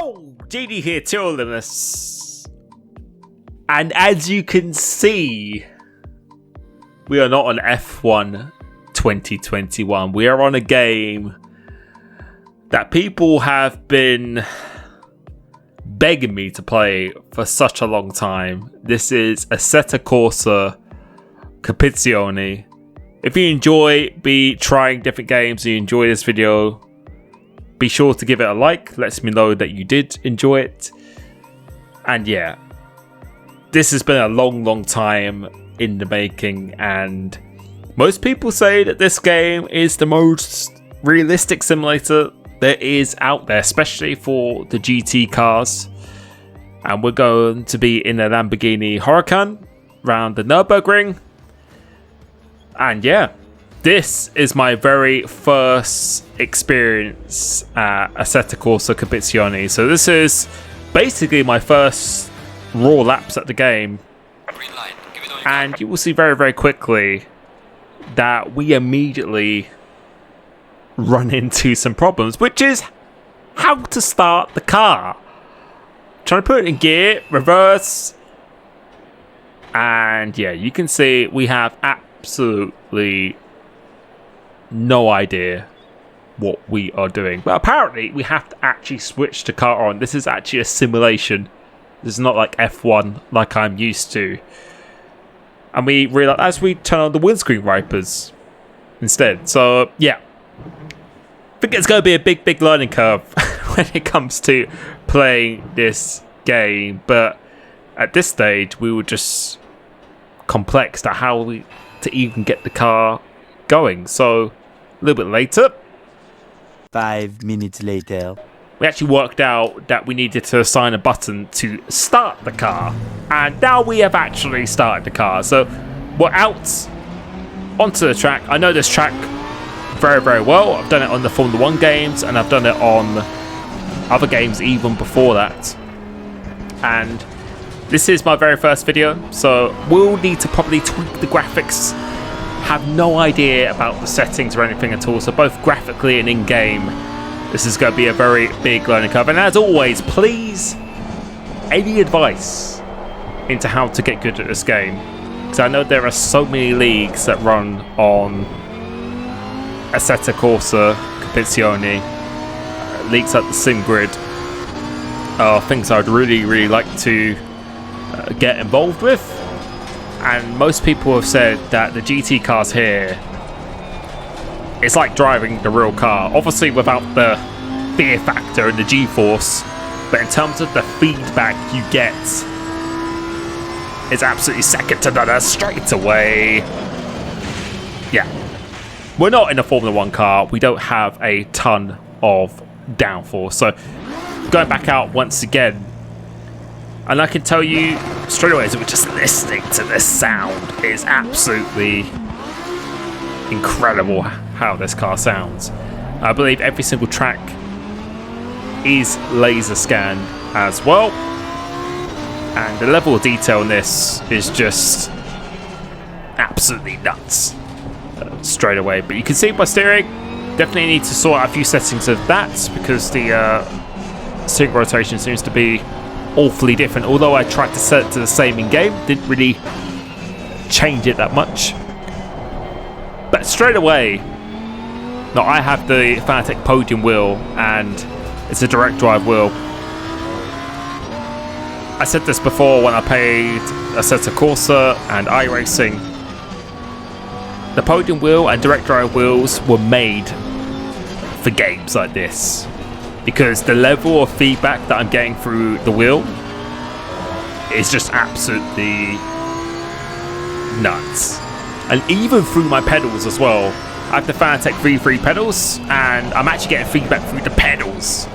Yo, JD here, Limitless. And as you can see, we are not on F1 2021. We are on a game that people have been begging me to play for such a long time. This is Assetto Corsa Competizione. If you enjoy trying different games and you enjoy this video, be sure to give it a like. Lets me know that you did enjoy it. And yeah, this has been a long time in the making, and most people say that this game is the most realistic simulator there is out there, especially for the GT cars. And we're going to be in a Lamborghini Huracan around the Nürburgring. And yeah, this is my very first experience at Assetto Corsa Competizione. So this is basically my first raw laps at the game. And you will see very quickly that we immediately run into some problems, which is how to start the car. Trying to put it in gear, reverse. And yeah, you can see we have absolutely no idea what we are doing, but apparently we have to actually switch the car on. This is actually a simulation. This is not like F1 like I'm used to. And we realize as we turn on the windscreen wipers instead. So yeah, I think it's going to be a big learning curve when it comes to playing this game. But at this stage, we were just complex to how to even get the car going. So a little bit later, 5 minutes later, we actually worked out that we needed to assign a button to start the car, and now we have actually started the car. So we're out onto the track. I know this track very well. I've done it on the Formula 1 games, and I've done it on other games even before that. And this is my very first video, so we'll need to probably tweak the graphics. Have no idea about the settings or anything at all, so both graphically and in-game, this is going to be a very big learning curve. And as always, please, any advice into how to get good at this game, because I know there are so many leagues that run on Assetto Corsa Competizione, leagues like the SimGrid, are things I'd really like to get involved with. And most people have said that the GT cars here, it's like driving the real car. Obviously without the fear factor and the G-force, but in terms of the feedback you get, it's absolutely second to none straight away. Yeah. We're not in a Formula 1 car. We don't have a ton of downforce. So going back out once again, and I can tell you straight away, as we're just listening to this sound, is absolutely incredible how this car sounds. I believe every single track is laser scanned as well, and the level of detail in this is just absolutely nuts straight away. But you can see my steering, definitely need to sort out a few settings of that, because the steering rotation seems to be awfully different. Although I tried to set it to the same in game, didn't really change it that much. But straight away, now I have the Fanatec podium wheel, and it's a direct drive wheel. I said this before when I played Assetto Corsa and iRacing. The podium wheel and direct drive wheels were made for games like this, because the level of feedback that I'm getting through the wheel is just absolutely nuts. And even through my pedals as well. I have the Fanatec V3 pedals, and I'm actually getting feedback through the pedals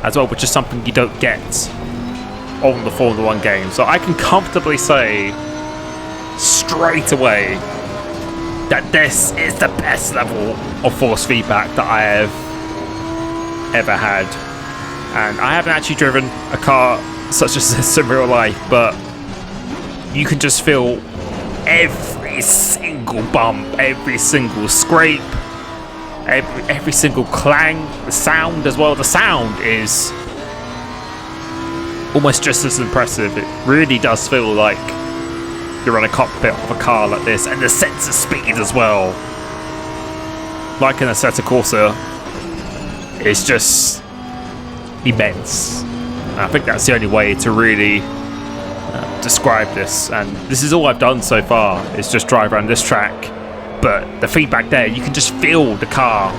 as well, which is something you don't get on the Formula 1 game. So I can comfortably say straight away that this is the best level of force feedback that I have ever had. And I haven't actually driven a car such as this in real life, but you can just feel every single bump, every single scrape, every single clang, the sound as well. The sound is almost just as impressive. It really does feel like you're in a cockpit of a car like this, and the sense of speed as well, like in Assetto Corsa, is just immense. And I think that's the only way to really describe this, and this is all I've done so far, is just drive around this track. But the feedback there, you can just feel the car.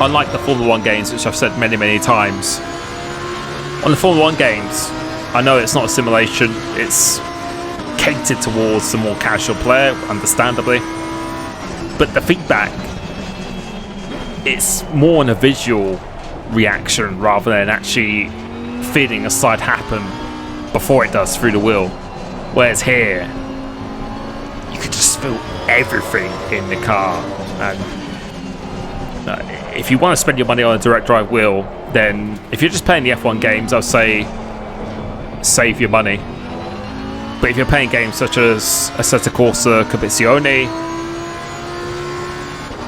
Unlike the Formula 1 games, which I've said many times, on the Formula 1 games, I know it's not a simulation, it's catered towards the more casual player, understandably, but the feedback, it's more in a visual reaction rather than actually feeling a slide happen before it does through the wheel. Whereas here, you could just feel everything in the car. And if you want to spend your money on a direct drive wheel, then if you're just playing the F1 games, I'll say save your money. But if you're playing games such as Assetto Corsa, Competizione,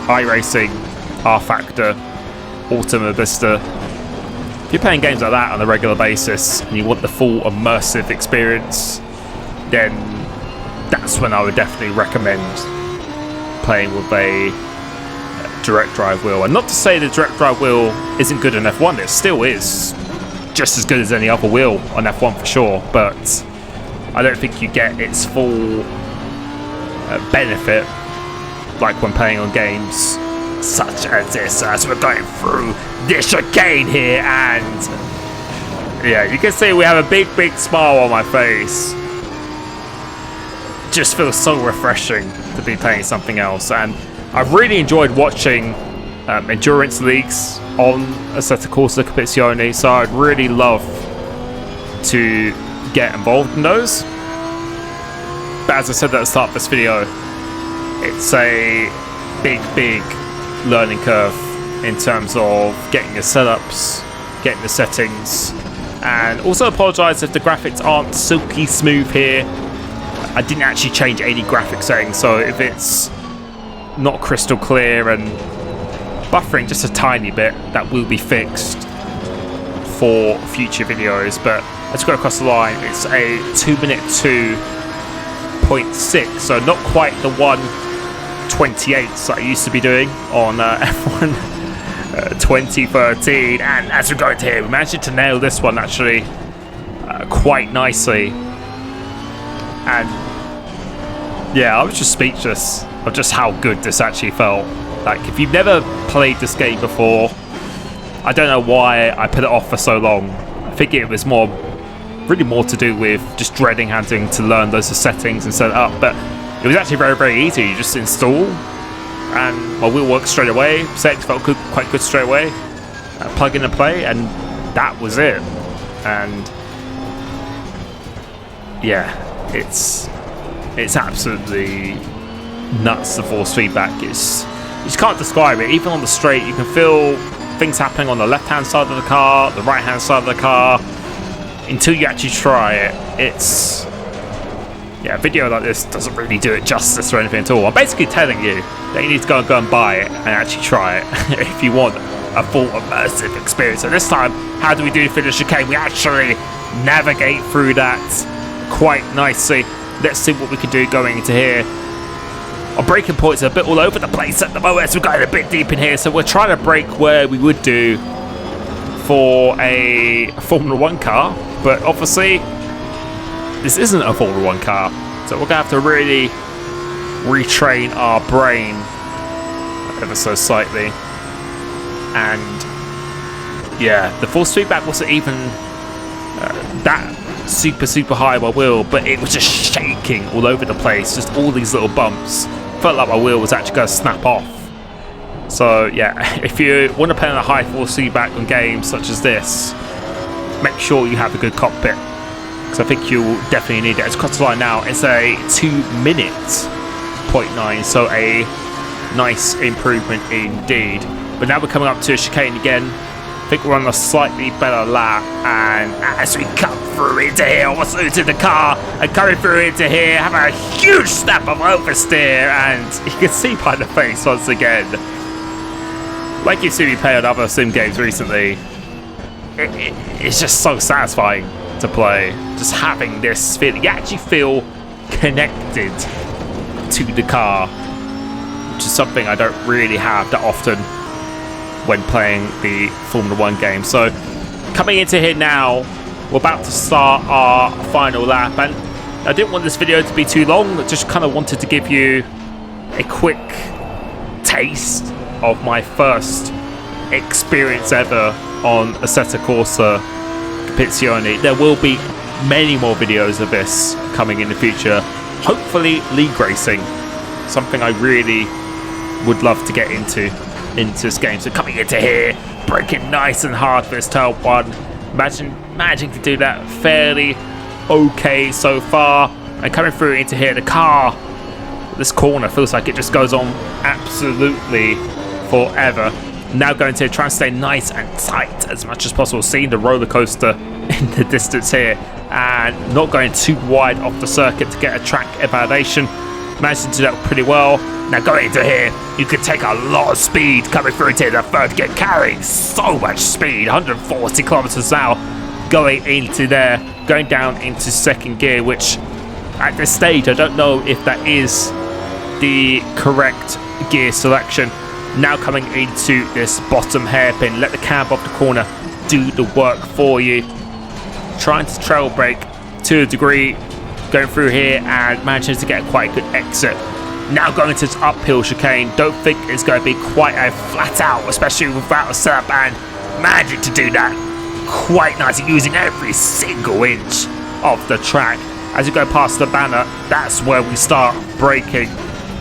iRacing, R-Factor, Automobilista, if you're playing games like that on a regular basis and you want the full immersive experience, then that's when I would definitely recommend playing with a direct drive wheel. And not to say the direct drive wheel isn't good in F1, it still is just as good as any other wheel on F1 for sure, but I don't think you get its full benefit like when playing on games such as this, as we're going through this chicane here. And yeah, you can see we have a big smile on my face. Just feels so refreshing to be playing something else, and I've really enjoyed watching endurance leagues on Assetto Corsa Competizione, so I'd really love to get involved in those. But as I said at the start of this video, it's a big learning curve in terms of getting the setups, getting the settings, and also apologise if the graphics aren't silky smooth here. I didn't actually change any graphic settings, so if it's not crystal clear and buffering just a tiny bit, that will be fixed for future videos. But let's go across the line. It's a 2-minute 2.6, so not quite the 1:28 that I used to be doing on F1 2013. And as we go into here, we managed to nail this one actually quite nicely. And yeah, I was just speechless of just how good this actually felt. Like, if you've never played this game before, I don't know why I put it off for so long. I think it was really more to do with just dreading having to learn those settings and set it up. But it was actually very easy. You just install, and my wheel worked straight away. Settings felt quite good straight away. Plug in and play, and that was it. And yeah, it's absolutely nuts, the force feedback. You just can't describe it. Even on the straight, you can feel things happening on the left hand side of the car, the right hand side of the car, until you actually try it. It's, yeah, a video like this doesn't really do it justice or anything at all. I'm basically telling you that you need to go and buy it and actually try it if you want a full immersive experience. And this time, how do we do finish chicane? We actually navigate through that quite nicely. Let's see what we can do going into here. Our braking points are a bit all over the place at the moment, so we're going a bit deep in here. So we're trying to brake where we would do for a Formula 1 car, but obviously this isn't a Formula 1 car, so we're going to have to really retrain our brain ever so slightly. And yeah, the force feedback wasn't even that super high on my wheel, but it was just shaking all over the place, just all these little bumps. Felt like my wheel was actually going to snap off. So yeah, if you want to play on a high force feedback on games such as this, make sure you have a good cockpit, because I think you'll definitely need it. It's across the line now. It's a 2-minute 0.9, so a nice improvement indeed. But now we're coming up to a chicane again. I think we're on a slightly better lap, and as we come through into here, almost losing the car, and coming through into here, have a huge step of oversteer, and you can see by the face once again, like you've seen me play on other sim games recently, it's just so satisfying to play. Just having this feeling, you actually feel connected to the car, which is something I don't really have that often when playing the Formula 1 game. So coming into here now, we're about to start our final lap, and I didn't want this video to be too long. I just kind of wanted to give you a quick taste of my first experience ever on Assetto Corsa Competizione. There will be many more videos of this coming in the future. Hopefully league racing, something I really would love to get into this game. So coming into here, braking nice and hard for this turn one. Managing to do that fairly okay so far. And coming through into here, the car, this corner feels like it just goes on absolutely forever. Now going to try and stay nice and tight as much as possible, seeing the roller coaster in the distance here, and not going too wide off the circuit to get a track validation. Managed to do that pretty well. Now going into here, you could take a lot of speed coming through into the third gear, carrying so much speed, 140 kilometers an hour going into there, going down into second gear, which at this stage I don't know if that is the correct gear selection. Now coming into this bottom hairpin, let the cab off the corner do the work for you. Trying to trail brake to a degree, going through here and managing to get quite a good exit. Now going to this uphill chicane, don't think it's going to be quite a flat out, especially without a setup, and managing to do that quite nicely, using every single inch of the track. As you go past the banner, that's where we start braking.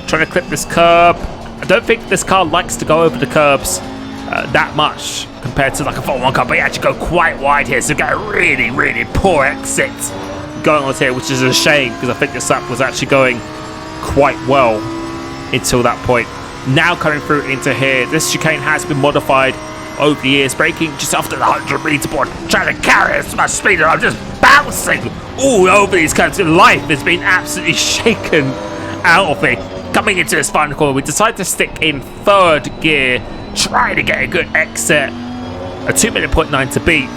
Trying to clip this curb. I don't think this car likes to go over the curbs that much compared to like a Formula 1 car, but you actually go quite wide here, so you get a really, really poor exit going on here, which is a shame because I think this lap was actually going quite well until that point. Now coming through into here, this chicane has been modified over the years, braking just after the 100 meter board, trying to carry as much speed, and I'm just bouncing all over these curves. Life has been absolutely shaken out of me. Coming into this final corner, we decide to stick in third gear, trying to get a good exit. A 2:09 to beat.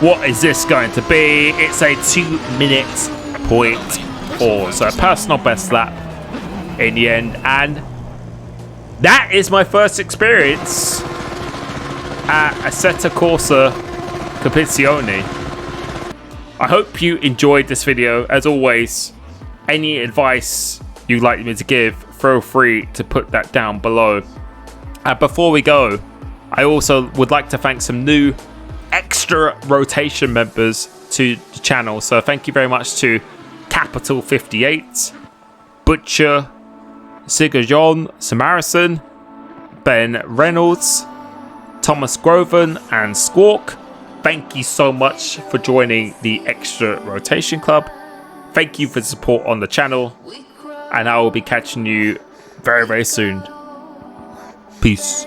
What is this going to be? It's a 2:04, so a personal best lap in the end. And that is my first experience at Assetto Corsa Competizione. I hope you enjoyed this video. As always, any advice you'd like me to give, feel free to put that down below. Before we go, I also would like to thank some new extra rotation members to the channel. So thank you very much to Capital 58, Butcher, Sigurjon Samarison, Ben Reynolds, Thomas Groven, and Squawk. Thank you so much for joining the Extra Rotation Club. Thank you for the support on the channel, and I will be catching you very, very soon. Peace.